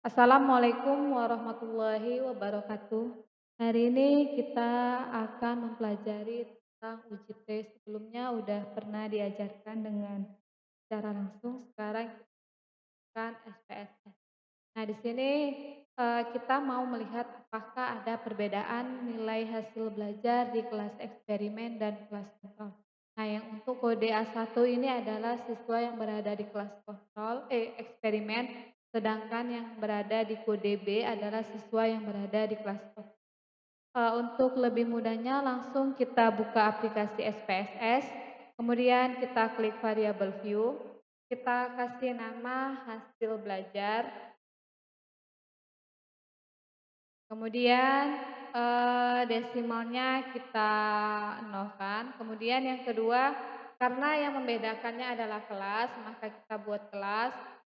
Assalamualaikum warahmatullahi wabarakatuh. Hari ini kita akan mempelajari tentang uji tes. Sebelumnya udah pernah diajarkan dengan secara langsung, sekarang kita akan SPSS. Nah, di sini kita mau melihat apakah ada perbedaan nilai hasil belajar di kelas eksperimen dan kelas kontrol. Nah, yang untuk kode A1 ini adalah siswa yang berada di kelas eksperimen, sedangkan yang berada di kode B adalah siswa yang berada di kelas kontrol. Untuk lebih mudahnya langsung kita buka aplikasi SPSS, kemudian kita klik variable view, kita kasih nama hasil belajar. Kemudian, desimalnya kita nolkan. Kemudian yang kedua, karena yang membedakannya adalah kelas, maka kita buat kelas.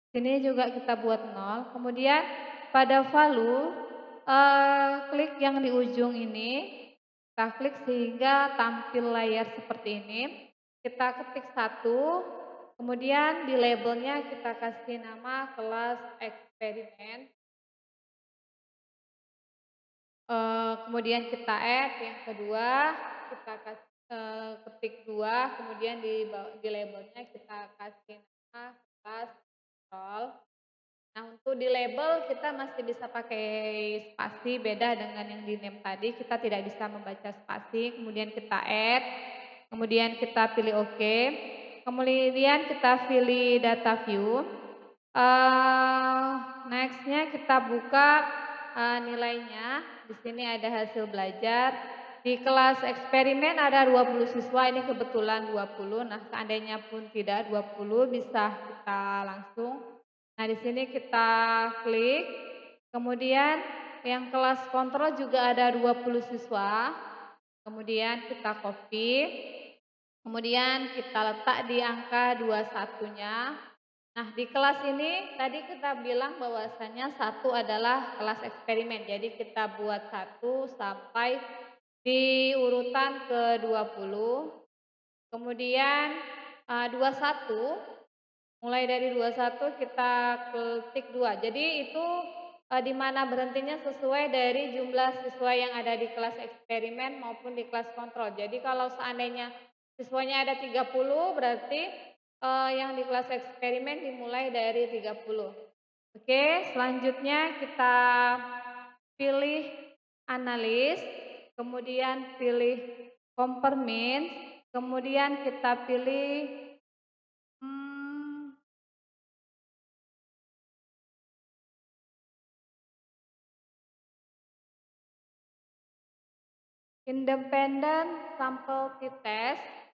Sini juga kita buat nol. Kemudian pada value, klik yang di ujung ini, kita klik sehingga tampil layar seperti ini. Kita ketik 1, kemudian di labelnya kita kasih nama kelas eksperimen. Kemudian kita add, yang kedua kita ketik 2, kemudian di labelnya kita kasih nama kelas kontrol. Nah, untuk di label kita masih bisa pakai spasi, beda dengan yang di name tadi, kita tidak bisa membaca spasi, kemudian kita add, kemudian kita pilih OK, kemudian kita pilih data view. Next-nya kita buka nilainya. Di sini ada hasil belajar. Di kelas eksperimen ada 20 siswa, ini kebetulan 20. Nah, seandainya pun tidak 20 bisa kita langsung. Nah, di sini kita klik. Kemudian yang kelas kontrol juga ada 20 siswa. Kemudian kita copy. Kemudian kita letak di angka 21-nya. Nah, di kelas ini tadi kita bilang bahwasanya 1 adalah kelas eksperimen. Jadi kita buat 1 sampai di urutan ke-20. Kemudian 21, mulai dari 21 kita ketik 2. Jadi itu di mana berhentinya sesuai dari jumlah siswa yang ada di kelas eksperimen maupun di kelas kontrol. Jadi kalau seandainya siswanya ada 30, berarti yang di kelas eksperimen dimulai dari 30. Oke, selanjutnya kita pilih analis, kemudian pilih compartment, kemudian kita pilih hmm, independent sample t-test.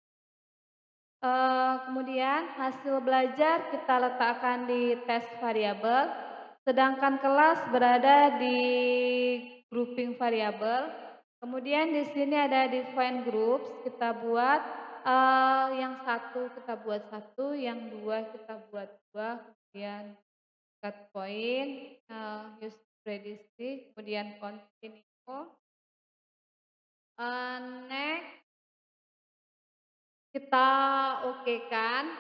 Kemudian hasil belajar kita letakkan di test variabel, sedangkan kelas berada di grouping variabel. Kemudian di sini ada define groups, kita buat yang 1 kita buat 1, yang 2 kita buat 2, kemudian cut point, use predict, kemudian continue. Next kita okekan,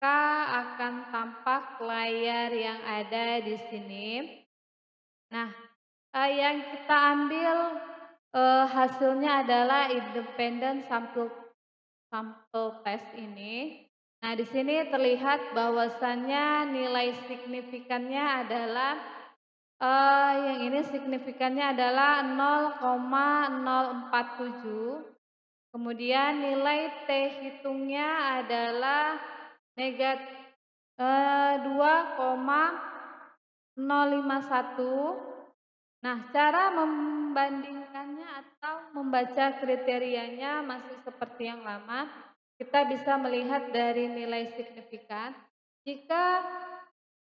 maka akan tampak layar yang ada di sini. Nah, yang kita ambil hasilnya adalah independent sample test ini. Nah, di sini terlihat bahwasannya nilai signifikannya adalah yang ini signifikannya adalah 0,047. Kemudian nilai T hitungnya adalah 2,051. Nah, cara membandingkannya atau membaca kriterianya masih seperti yang lama. Kita bisa melihat dari nilai signifikan. Jika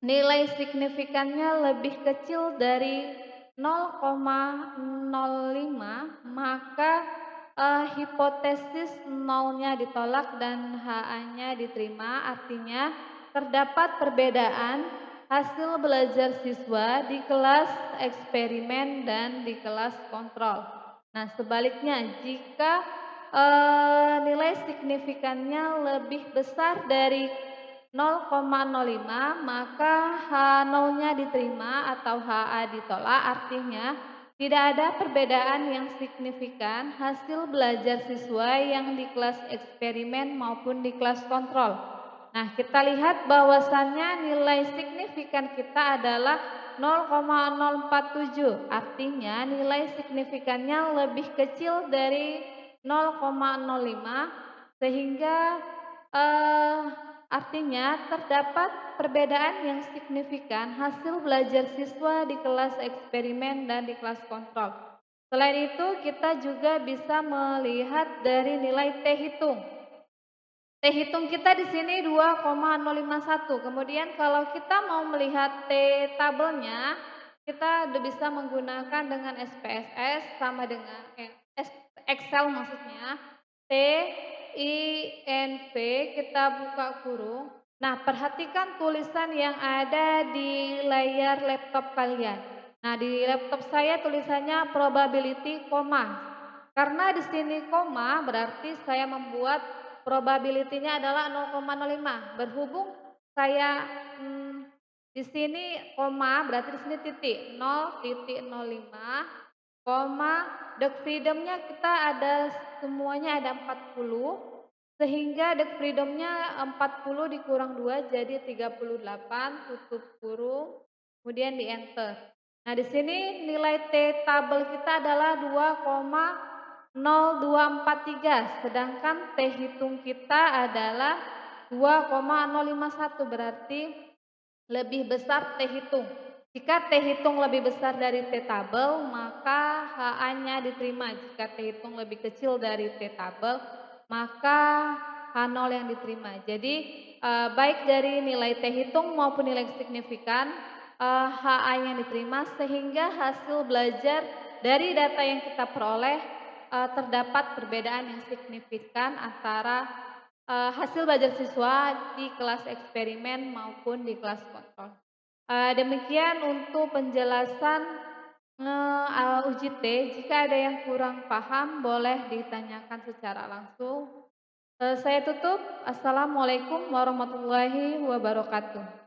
nilai signifikannya lebih kecil dari 0,05, maka hipotesis nolnya ditolak dan HA-nya diterima. Artinya terdapat perbedaan hasil belajar siswa di kelas eksperimen dan di kelas kontrol. Nah, sebaliknya jika nilai signifikannya lebih besar dari 0,05 maka H0-nya diterima atau HA ditolak, artinya tidak ada perbedaan yang signifikan hasil belajar siswa yang di kelas eksperimen maupun di kelas kontrol. Nah, kita lihat bahwasannya nilai signifikan kita adalah 0,047. Artinya nilai signifikannya lebih kecil dari 0,05 sehingga eh, artinya terdapat perbedaan yang signifikan hasil belajar siswa di kelas eksperimen dan di kelas kontrol. Selain itu, kita juga bisa melihat dari nilai T hitung. T hitung kita di sini 2,051. Kemudian kalau kita mau melihat T tabelnya, kita udah bisa menggunakan dengan SPSS sama dengan Excel maksudnya. T I N V kita buka kurung. Nah, perhatikan tulisan yang ada di layar laptop kalian. Nah, di laptop saya tulisannya probability koma. Karena di sini koma berarti saya membuat probability-nya adalah 0,05. Berhubung saya di sini koma berarti di sini titik 0,05 koma deg freedom-nya kita ada semuanya ada 40 sehingga deg freedom-nya 40 dikurang 2 jadi 38 tutup kurung kemudian di enter. Nah, di sini nilai T tabel kita adalah 2,0243 sedangkan T hitung kita adalah 2,051 berarti lebih besar T hitung. Jika T hitung lebih besar dari T tabel, maka HA-nya diterima. Jika T hitung lebih kecil dari T tabel, maka H0 yang diterima. Jadi baik dari nilai T hitung maupun nilai signifikan, HA yang diterima sehingga hasil belajar dari data yang kita peroleh terdapat perbedaan yang signifikan antara hasil belajar siswa di kelas eksperimen maupun di kelas kontrol. Demikian untuk penjelasan uji T. Jika ada yang kurang paham boleh ditanyakan secara langsung. Saya tutup. Assalamualaikum warahmatullahi wabarakatuh.